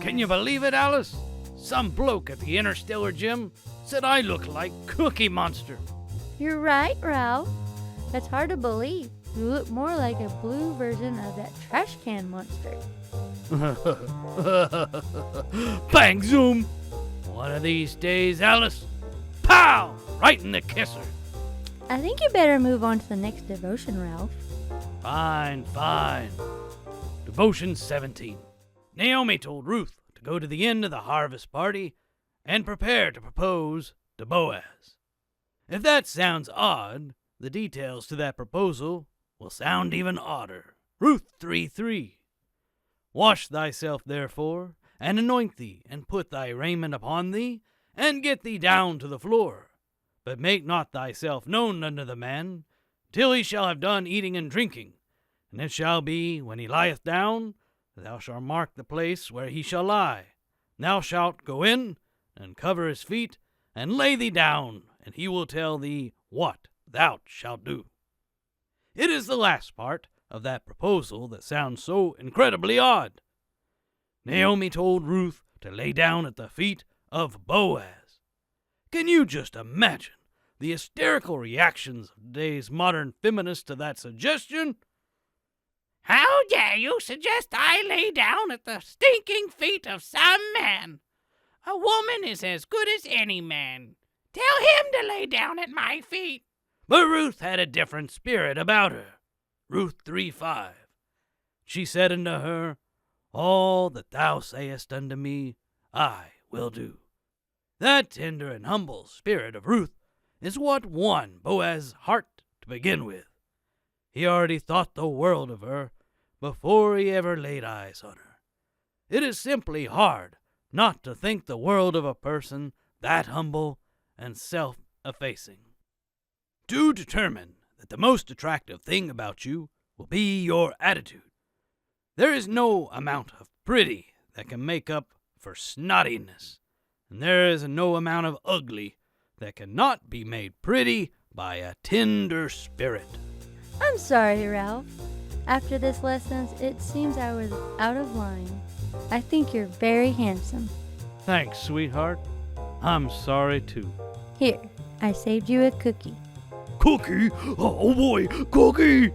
Can you believe it, Alice? Some bloke at the Interstellar Gym said I look like Cookie Monster. You're right, Ralph. That's hard to believe. You look more like a blue version of that trash can monster. Bang zoom! One of these days, Alice, pow! Right in the kisser. I think you better move on to the next devotion, Ralph. Fine. Devotion 17. Naomi told Ruth to go to the end of the harvest party and prepare to propose to Boaz. If that sounds odd, the details to that proposal will sound even odder. Ruth 3:3. Wash thyself therefore, and anoint thee, and put thy raiment upon thee, and get thee down to the floor. But make not thyself known unto the man, till he shall have done eating and drinking. And it shall be, when he lieth down, thou shalt mark the place where he shall lie. Thou shalt go in, and cover his feet, and lay thee down, and he will tell thee what thou shalt do. It is the last part of that proposal that sounds so incredibly odd. Naomi told Ruth to lay down at the feet of Boaz. Can you just imagine the hysterical reactions of today's modern feminists to that suggestion? How dare you suggest I lay down at the stinking feet of some man? A woman is as good as any man. Tell him to lay down at my feet. But Ruth had a different spirit about her. Ruth 3:5. She said unto her, All that thou sayest unto me, I will do. That tender and humble spirit of Ruth is what won Boaz's heart to begin with. He already thought the world of her before he ever laid eyes on her. It is simply hard not to think the world of a person that humble and self-effacing. Do determine that the most attractive thing about you will be your attitude. There is no amount of pretty that can make up for snottiness, and there is no amount of ugly that cannot be made pretty by a tender spirit. I'm sorry, Ralph. After this lesson, it seems I was out of line. I think you're very handsome. Thanks, sweetheart. I'm sorry, too. Here, I saved you a cookie. Cookie? Oh boy, cookie!